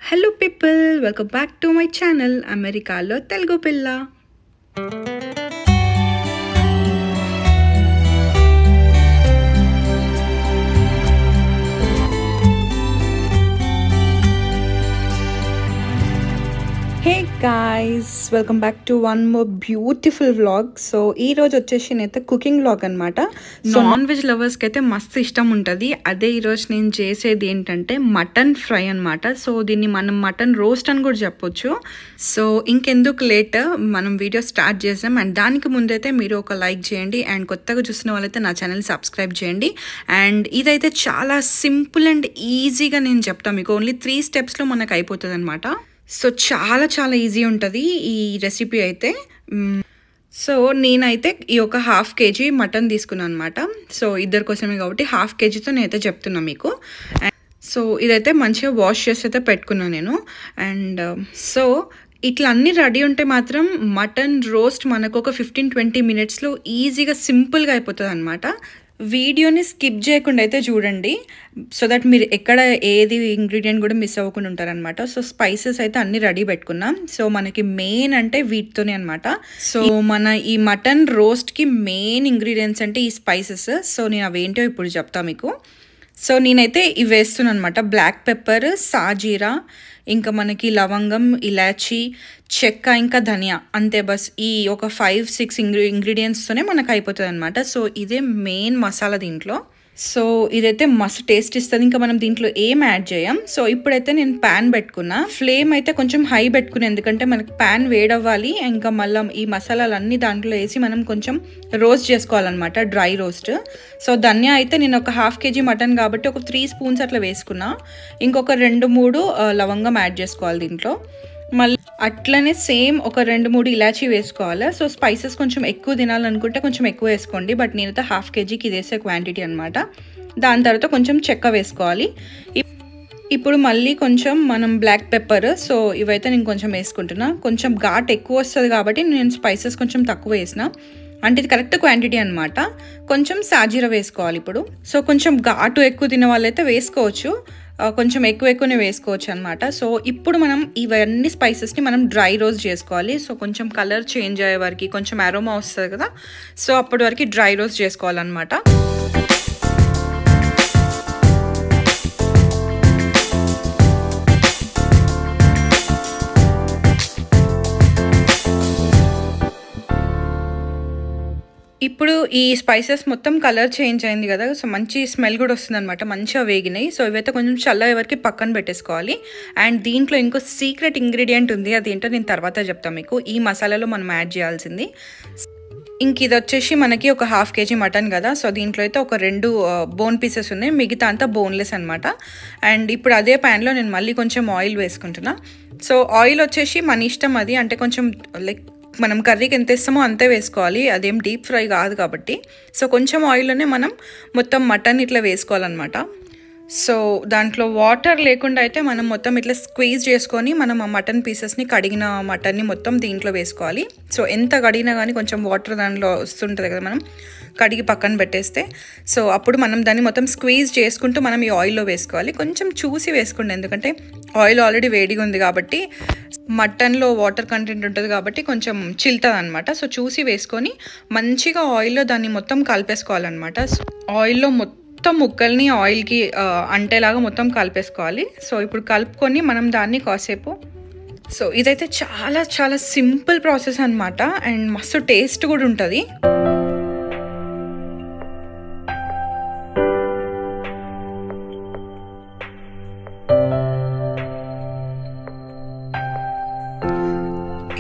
Hello people, welcome back to my channel Americalo Telugu Pilla. Hey guys, welcome back to one more beautiful vlog. So ee roju వచ్చేసి నేనైతే cooking vlog అన్నమాట. Non veg lovers కి అయితే మస్తు ఇష్టం ఉంటది. అదే ఈ రోజు నేను చేసేది ఏంటంటే మటన్ ఫ్రై అన్నమాట. సో దీన్ని మనం మటన్ రోస్ట్ అని కూడా చెప్పొచ్చు. సో ఇంకెందుకు లేట్ మనం వీడియో స్టార్ట్ చేసాం. అండ్ దానికి ముందైతే మీరు ఒక లైక్ చేయండి అండ్ కొత్తగా చూసిన వాళ్ళైతే నా ఛానల్ సబ్స్క్రైబ్ చేయండి. అండ్ ఇదైతే చాలా సింపుల్ అండ్ ఈజీగా నేను చెప్తాను మీకు. ఓన్లీ 3 స్టెప్స్ లో మనకు అయిపోతుంది అన్నమాట. సో చాలా ఈజీ ఉంటుంది ఈ రెసిపీ అయితే. సో నేనైతే ఈ ఒక 1/2 kg మటన్ తీసుకున్నాను అనమాట. సో ఇద్దరి కోసమే కాబట్టి 1/2 kgతో నేనైతే చెప్తున్నా మీకు. సో ఇదైతే మంచిగా వాష్ చేసి అయితే పెట్టుకున్నాను నేను. అండ్ సో ఇట్లా అన్నీ రెడీ ఉంటే మాత్రం మటన్ రోస్ట్ మనకు ఒక 15-20 మినిట్స్లో ఈజీగా సింపుల్గా అయిపోతుంది అనమాట. వీడియోని స్కిప్ చేయకుండా అయితే చూడండి, సో దట్ మీరు ఎక్కడ ఏది ఇంగ్రీడియంట్ కూడా మిస్ అవ్వకుండా ఉంటారనమాట. సో స్పైసెస్ అయితే అన్ని రెడీ పెట్టుకున్నాం. సో మనకి మెయిన్ అంటే వీటితోనే అనమాట. సో మన ఈ మటన్ రోస్ట్కి మెయిన్ ఇంగ్రీడియంట్స్ అంటే ఈ స్పైసెస్. సో నేను అవేంటో ఇప్పుడు చెప్తా మీకు. సో నేనైతే ఇవి వేస్తున్నాను అనమాట. బ్లాక్ పెప్పర్, సాజీరా, ఇంకా మనకి లవంగం, ఇలాచి, చెక్క, ఇంకా ధనియా, అంతే బస్. ఈ ఒక 5-6 ఇంగ్రీడియంట్స్తోనే మనకు అయిపోతుంది అనమాట. సో ఇదే మెయిన్ మసాలా దీంట్లో. సో ఇదైతే మస్తు టేస్ట్ ఇస్తుంది. ఇంకా మనం దీంట్లో ఏం యాడ్ చేయం. సో ఇప్పుడైతే నేను ప్యాన్ పెట్టుకున్నా. ఫ్లేమ్ అయితే కొంచెం హై పెట్టుకున్నా, ఎందుకంటే మనకి ప్యాన్ వేడవ్వాలి. ఇంకా మళ్ళీ ఈ మసాలాలన్నీ దాంట్లో వేసి మనం కొంచెం రోస్ట్ చేసుకోవాలన్నమాట, డ్రై రోస్ట్. సో ధనియా అయితే నేను ఒక 1/2 kg మటన్ కాబట్టి ఒక 3 స్పూన్స్ అట్లా వేసుకున్నా. ఇంకొక 2-3 లవంగం యాడ్ చేసుకోవాలి దీంట్లో. మళ్ళీ అట్లనే సేమ్ ఒక 2-3 ఇలాచీ వేసుకోవాలి. సో స్పైసెస్ కొంచెం ఎక్కువ తినాలనుకుంటే కొంచెం ఎక్కువ వేసుకోండి. బట్ నేనైతే 1/2 kgకి ఇది వేసే క్వాంటిటీ అనమాట. దాని తర్వాత కొంచెం చెక్క వేసుకోవాలి. ఇప్పుడు మళ్ళీ కొంచెం మనం బ్లాక్ పెప్పర్, సో ఇవైతే నేను కొంచెం వేసుకుంటున్నా. కొంచెం ఘాట్ ఎక్కువ వస్తుంది కాబట్టి నేను స్పైసెస్ కొంచెం తక్కువ వేసిన, అంటే ఇది కరెక్ట్ క్వాంటిటీ అనమాట. కొంచెం సాజీరా వేసుకోవాలి ఇప్పుడు. సో కొంచెం ఘాటు ఎక్కువ తినే వాళ్ళైతే వేసుకోవచ్చు, కొంచెం ఎక్కువనే వేసుకోవచ్చు అనమాట. సో ఇప్పుడు మనం ఇవన్నీ స్పైసెస్ని మనం డ్రై రోస్ట్ చేసుకోవాలి. సో కొంచెం కలర్ చేంజ్ అయ్యే వరకు, కొంచెం అరోమా వస్తుంది కదా, సో అప్పటి వరకు డ్రై రోస్ట్ చేసుకోవాలన్నమాట. ఇప్పుడు ఈ స్పైసెస్ మొత్తం కలర్ చేంజ్ అయింది కదా, సో మంచి స్మెల్ కూడా వస్తుంది అనమాట, మంచిగా వేగినాయి. సో ఇవైతే కొంచెం చల్లగా వరకు పక్కన పెట్టేసుకోవాలి. అండ్ దీంట్లో ఇంకో సీక్రెట్ ఇంగ్రీడియంట్ ఉంది, అదేంటో నేను తర్వాత చెప్తాను మీకు. ఈ మసాలాలో మనం యాడ్ చేయాల్సింది ఇంక ఇది వచ్చేసి మనకి ఒక 1/2 kg మటన్ కదా. సో దీంట్లో అయితే ఒక 2 బోన్ పీసెస్ ఉన్నాయి, మిగతా అంతా బోన్లెస్ అనమాట. అండ్ ఇప్పుడు అదే ప్యాన్లో నేను మళ్ళీ కొంచెం ఆయిల్ వేసుకుంటున్నా. సో ఆయిల్ వచ్చేసి మన ఇష్టం అది, అంటే కొంచెం లైక్ మనం కర్రీకి ఎంత ఇస్తామో అంతే వేసుకోవాలి, అదేం డీప్ ఫ్రై కాదు కాబట్టి. సో కొంచెం ఆయిల్లోనే మనం మొత్తం మటన్ ఇట్లా వేసుకోవాలన్నమాట. సో దాంట్లో వాటర్ లేకుండా అయితే మనం మొత్తం ఇట్లా స్క్వీజ్ చేసుకొని మనం ఆ మటన్ పీసెస్ని, కడిగిన మటన్ని మొత్తం దీంట్లో వేసుకోవాలి. సో ఎంత కడిగినా కానీ కొంచెం వాటర్ దాంట్లో వస్తుంటుంది కదా, మనం కడిగి పక్కన పెట్టేస్తే. సో అప్పుడు మనం దాన్ని మొత్తం స్క్వీజ్ చేసుకుంటూ మనం ఈ ఆయిల్లో వేసుకోవాలి. కొంచెం చూసి వేసుకోండి, ఎందుకంటే ఆయిల్ ఆల్రెడీ వేడిగా ఉంది కాబట్టి, మటన్లో వాటర్ కంటెంట్ ఉంటుంది కాబట్టి కొంచెం చిల్తుంది అనమాట. సో చూసి వేసుకొని మంచిగా ఆయిల్లో దాన్ని మొత్తం కలిపేసుకోవాలన్నమాట. ఆయిల్లో మొత్తం ముక్కల్ని ఆయిల్కి అంటేలాగా మొత్తం కలిపేసుకోవాలి. సో ఇప్పుడు కలుపుకొని మనం దాన్ని కాసేపు, సో ఇదైతే చాలా సింపుల్ ప్రాసెస్ అనమాట. అండ్ మస్తు టేస్ట్ కూడా ఉంటుంది.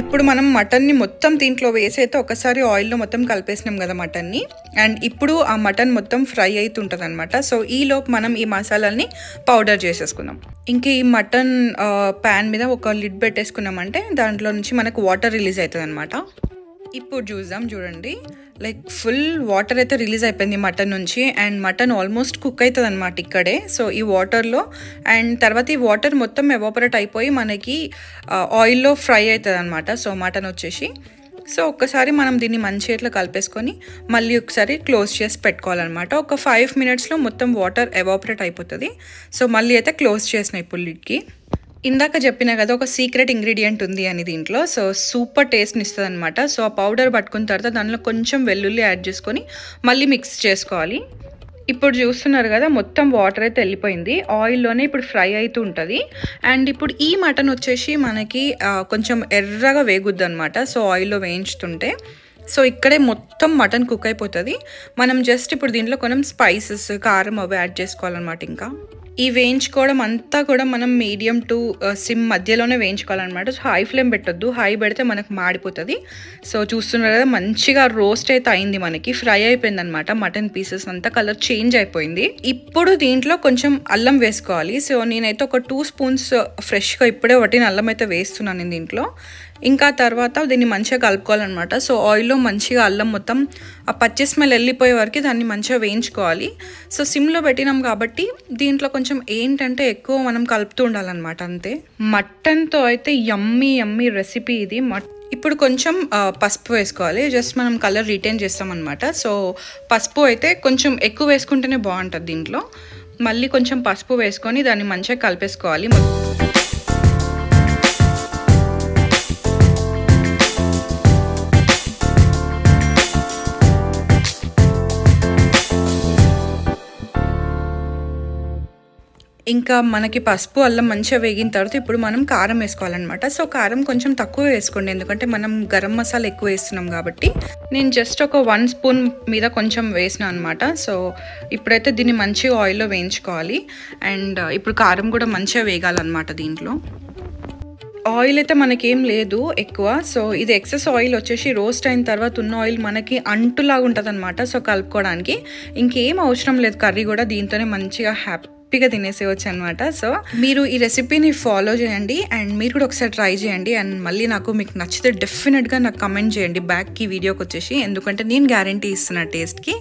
ఇప్పుడు మనం మటన్ని మొత్తం దీంట్లో వేసి అయితే ఒకసారి ఆయిల్లో మొత్తం కలిపేసినాం కదా మటన్ని. అండ్ ఇప్పుడు ఆ మటన్ మొత్తం ఫ్రై అవుతుంటుంది అనమాట. సో ఈలోపు మనం ఈ మసాలాల్ని పౌడర్ చేసేసుకుందాం. ఇంక ఈ మటన్ ప్యాన్ మీద ఒక లిడ్ పెట్టేసుకున్నామంటే దాంట్లో నుంచి మనకు వాటర్ రిలీజ్ అవుతుంది అనమాట. ఇప్పుడు చూడండి, లైక్ ఫుల్ వాటర్ అయితే రిలీజ్ అయిపోయింది మటన్ నుంచి. అండ్ మటన్ ఆల్మోస్ట్ కుక్ అవుతుంది అనమాట ఇక్కడే, సో ఈ వాటర్లో. అండ్ తర్వాత ఈ వాటర్ మొత్తం ఎవాపరేట్ అయిపోయి మనకి ఆయిల్లో ఫ్రై అవుతుంది అనమాట. సో మటన్ వచ్చేసి సో ఒక్కసారి మనం దీన్ని మంచిగా ఇట్లా కలిపేసుకొని మళ్ళీ ఒకసారి క్లోజ్ చేసి పెట్టుకోవాలన్నమాట. ఒక 5 మినిట్స్లో మొత్తం వాటర్ ఎవాపరేట్ అయిపోతుంది. సో మళ్ళీ అయితే క్లోజ్ చేసిన ఇప్పుడు లిడ్కి. ఇందాక చెప్పిన కదా ఒక సీక్రెట్ ఇంగ్రీడియంట్ ఉంది అని దీంట్లో. సో సూపర్ టేస్ట్ని ఇస్తుంది అనమాట. సో ఆ పౌడర్ పట్టుకున్న తర్వాత దానిలో కొంచెం వెల్లుల్లి యాడ్ చేసుకొని మళ్ళీ మిక్స్ చేసుకోవాలి. ఇప్పుడు చూస్తున్నారు కదా మొత్తం వాటర్ అయితే వెళ్ళిపోయింది. ఆయిల్లోనే ఇప్పుడు ఫ్రై అవుతూ ఉంటుంది. అండ్ ఇప్పుడు ఈ మటన్ వచ్చేసి మనకి కొంచెం ఎర్రగా వేగుద్ది అనమాట. సో ఆయిల్లో వేయించుతుంటే సో ఇక్కడే మొత్తం మటన్ కుక్ అయిపోతుంది. మనం జస్ట్ ఇప్పుడు దీంట్లో కొంచెం స్పైసెస్ కారం అవి యాడ్ చేసుకోవాలన్నమాట. ఇంకా ఈ వేయించుకోవడం అంతా కూడా మనం మీడియం టు సిమ్ మధ్యలోనే వేయించుకోవాలన్నమాట. సో హై ఫ్లేమ్ పెట్టొద్దు, హై పెడితే మనకు మాడిపోతుంది. సో చూస్తున్నారు కదా మంచిగా రోస్ట్ అయితే అయింది, మనకి ఫ్రై అయిపోయింది అనమాట. మటన్ పీసెస్ అంతా కలర్ చేంజ్ అయిపోయింది. ఇప్పుడు దీంట్లో కొంచెం అల్లం వేసుకోవాలి. సో నేనైతే ఒక 2 స్పూన్స్ ఫ్రెష్గా ఇప్పుడే వట్టిన అల్లం అయితే వేస్తున్నాను నేను దీంట్లో. ఇంకా తర్వాత దీన్ని మంచిగా కలుపుకోవాలన్నమాట. సో ఆయిల్లో మంచిగా అల్లం మొత్తం ఆ పచ్చి స్మెల్ వెళ్ళిపోయే వరకు దాన్ని మంచిగా వేయించుకోవాలి. సో సిమ్లో పెట్టినాం కాబట్టి దీంట్లో కొంచెం ఏంటంటే ఎక్కువ మనం కలుపుతూ ఉండాలన్నమాట, అంతే. మటన్తో అయితే యమ్మీ యమ్మీ రెసిపీ ఇది. ఇప్పుడు కొంచెం పసుపు వేసుకోవాలి, జస్ట్ మనం కలర్ రిటైన్ చేస్తామన్నమాట. సో పసుపు అయితే కొంచెం ఎక్కువ వేసుకుంటేనే బాగుంటుంది దీంట్లో. మళ్ళీ కొంచెం పసుపు వేసుకొని దాన్ని మంచిగా కలిపేసుకోవాలి. ఇంకా మనకి పసుపు అల్లం మంచిగా వేగిన తర్వాత ఇప్పుడు మనం కారం వేసుకోవాలన్నమాట. సో కారం కొంచెం తక్కువ వేసుకోండి, ఎందుకంటే మనం గరం మసాలా ఎక్కువ వేస్తున్నాం కాబట్టి. నేను జస్ట్ ఒక 1 స్పూన్ మీద కొంచెం వేసిన అనమాట. సో ఇప్పుడైతే దీన్ని మంచిగా ఆయిల్లో వేయించుకోవాలి. అండ్ ఇప్పుడు కారం కూడా మంచిగా వేగాలన్నమాట దీంట్లో. ఆయిల్ అయితే మనకేం లేదు ఎక్కువ. సో ఇది ఎక్సెస్ ఆయిల్ వచ్చేసి రోస్ట్ అయిన తర్వాత ఉన్న ఆయిల్ మనకి అంటులాగా ఉంటుంది అనమాట. సో కలుపుకోవడానికి ఇంకేం అవసరం లేదు. కర్రీ కూడా దీంతోనే మంచిగా హ్యాపీగా తినేసేవచ్చు అనమాట. సో మీరు ఈ రెసిపీని ఫాలో చేయండి అండ్ మీరు కూడా ఒకసారి ట్రై చేయండి. అండ్ మళ్ళీ మీకు నచ్చితే డెఫినెట్గా నాకు కమెంట్ చేయండి బ్యాక్కి వీడియోకి వచ్చేసి, ఎందుకంటే నేను గ్యారంటీ ఇస్తున్నా టేస్ట్కి.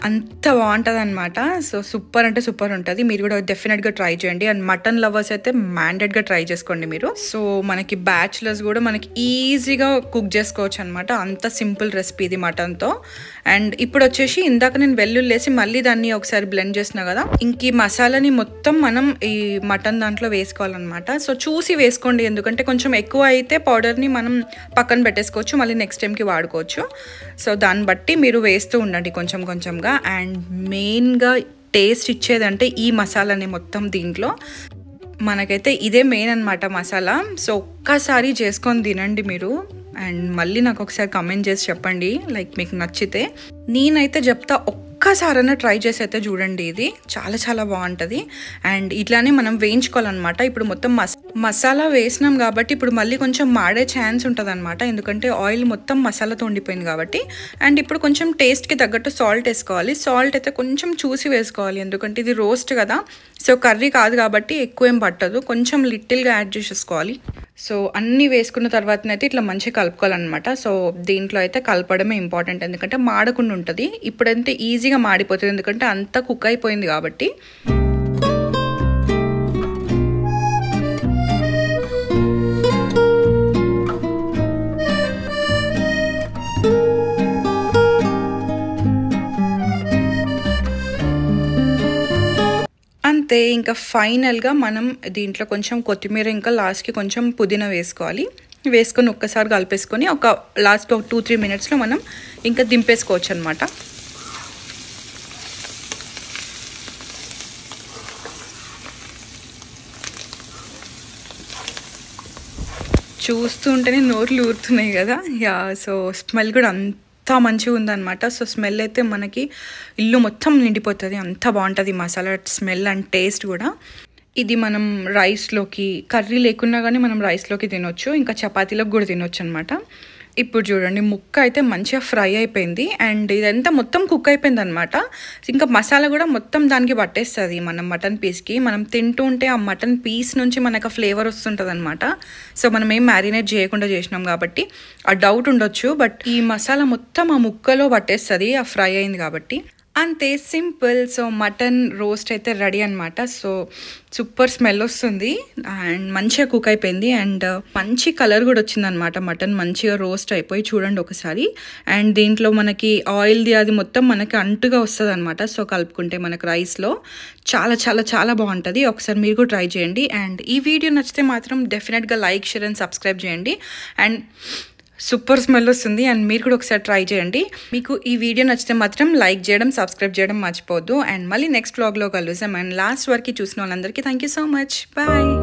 అంత బాగుంటుంది అనమాట. సో సూపర్ అంటే సూపర్ ఉంటుంది. మీరు కూడా డెఫినెట్గా ట్రై చేయండి. అండ్ మటన్ లవర్స్ అయితే మ్యాండేట్గా ట్రై చేసుకోండి మీరు. సో మనకి బ్యాచులర్స్ కూడా మనకి ఈజీగా కుక్ చేసుకోవచ్చు అనమాట. అంత సింపుల్ రెసిపీ ఇది మటన్తో. అండ్ ఇప్పుడు వచ్చేసి ఇందాక నేను వెల్లుల్లి వేసి మళ్ళీ దాన్ని ఒకసారి బ్లెండ్ చేసినా కదా, ఇంక ఈ మసాలాని మొత్తం మనం ఈ మటన్ దాంట్లో వేసుకోవాలన్నమాట. సో చూసి వేసుకోండి, ఎందుకంటే కొంచెం ఎక్కువ అయితే పౌడర్ని మనం పక్కన పెట్టేసుకోవచ్చు, మళ్ళీ నెక్స్ట్ టైంకి వాడుకోవచ్చు. సో దాన్ని బట్టి మీరు వేస్తూ ఉండండి కొంచెం కొంచెంగా. అండ్ మెయిన్గా టేస్ట్ ఇచ్చేదంటే ఈ మసాలాని మొత్తం దీంట్లో మనకైతే ఇదే మెయిన్ అనమాట మసాలా. సో ఒక్కసారి చేసుకొని తినండి మీరు. అండ్ మళ్ళీ నాకు ఒకసారి కమెంట్ చేసి చెప్పండి లైక్ మీకు నచ్చితే. నేనైతే చెప్తా ఒక్కసారైనా ట్రై చేసి అయితే చూడండి, ఇది చాలా చాలా బాగుంటుంది. అండ్ ఇట్లానే మనం వేయించుకోవాలన్నమాట. ఇప్పుడు మొత్తం మసాలా వేసినాం కాబట్టి ఇప్పుడు మళ్ళీ కొంచెం మాడే ఛాన్స్ ఉంటుంది అనమాట, ఎందుకంటే ఆయిల్ మొత్తం మసాలాతో ఉండిపోయింది కాబట్టి. అండ్ ఇప్పుడు కొంచెం టేస్ట్కి తగ్గట్టు సాల్ట్ వేసుకోవాలి. సాల్ట్ అయితే కొంచెం చూసి వేసుకోవాలి, ఎందుకంటే ఇది రోస్ట్ కదా. సో కర్రీ కాదు కాబట్టి ఎక్కువ ఏం పట్టదు, కొంచెం లిటిల్గా యాడ్ చేసేసుకోవాలి. సో అన్నీ వేసుకున్న తర్వాతనైతే ఇట్లా మంచిగా కలుపుకోవాలన్నమాట. సో దీంట్లో అయితే కలపడమే ఇంపార్టెంట్, ఎందుకంటే మాడకుండా ఉంటుంది. ఇప్పుడంతే ఈజీగా మాడిపోతుంది, ఎందుకంటే అంతా కుక్ అయిపోయింది కాబట్టి. అంతే. ఇంకా ఫైనల్గా మనం దీంట్లో కొంచెం కొత్తిమీర ఇంకా లాస్ట్కి కొంచెం పుదీనా వేసుకోవాలి. వేసుకొని ఒక్కసారి కలిపేసుకొని ఒక లాస్ట్ 2-3 మినిట్స్లో మనం ఇంకా దింపేసుకోవచ్చు అనమాట. చూస్తుంటేనే నోట్లు ఊరుతున్నాయి కదా. యా, సో స్మెల్ కూడా అంత మంచిగా ఉందన్నమాట. సో స్మెల్ అయితే మనకి ఇల్లు మొత్తం నిండిపోతుంది, అంత బాగుంటుంది మసాలా స్మెల్ అండ్ టేస్ట్ కూడా. ఇది మనం రైస్లోకి, కర్రీ లేకున్నా కానీ మనం రైస్లోకి తినొచ్చు, ఇంకా చపాతీలోకి కూడా తినొచ్చు అనమాట. ఇప్పుడు చూడండి ముక్క అయితే మంచిగా ఫ్రై అయిపోయింది అండ్ ఇదంతా మొత్తం కుక్ అయిపోయింది అనమాట. ఇంకా మసాలా కూడా మొత్తం దానికి పట్టేస్తుంది మనం మటన్ పీస్కి. మనం తింటూ ఉంటే ఆ మటన్ పీస్ నుంచి మనకు ఫ్లేవర్ వస్తుంటుంది అనమాట. సో మనం ఏం మ్యారినేట్ చేయకుండా చేసినాం కాబట్టి ఆ డౌట్ ఉండొచ్చు, బట్ ఈ మసాలా మొత్తం ఆ ముక్కలో పట్టేస్తుంది ఆ ఫ్రై అయింది కాబట్టి. అంతే సింపుల్. సో మటన్ రోస్ట్ అయితే రెడీ అనమాట. సో సూపర్ స్మెల్ వస్తుంది అండ్ మంచిగా కుక్ అయిపోయింది అండ్ మంచి కలర్ కూడా వచ్చిందనమాట. మటన్ మంచిగా రోస్ట్ అయిపోయి చూడండి ఒకసారి. అండ్ దీంట్లో మనకి ఆయిల్ది అది మొత్తం మనకి అంటుగా వస్తుంది అనమాట. సో కలుపుకుంటే మనకు రైస్లో చాలా చాలా చాలా బాగుంటుంది. ఒకసారి మీరు కూడా ట్రై చేయండి. అండ్ ఈ వీడియో నచ్చితే మాత్రం డెఫినెట్గా లైక్, షేర్ అండ్ సబ్స్క్రైబ్ చేయండి. అండ్ సూపర్ స్మెల్ వస్తుంది అండ్ మీరు కూడా ఒకసారి ట్రై చేయండి. మీకు ఈ వీడియో నచ్చితే మాత్రం లైక్ చేయడం, సబ్స్క్రైబ్ చేయడం మర్చిపోవద్దు. అండ్ మళ్ళీ నెక్స్ట్ వ్లాగ్లో కలుద్దాం. అండ్ లాస్ట్ వరకు చూసిన వాళ్ళందరికీ thank you so much. Bye.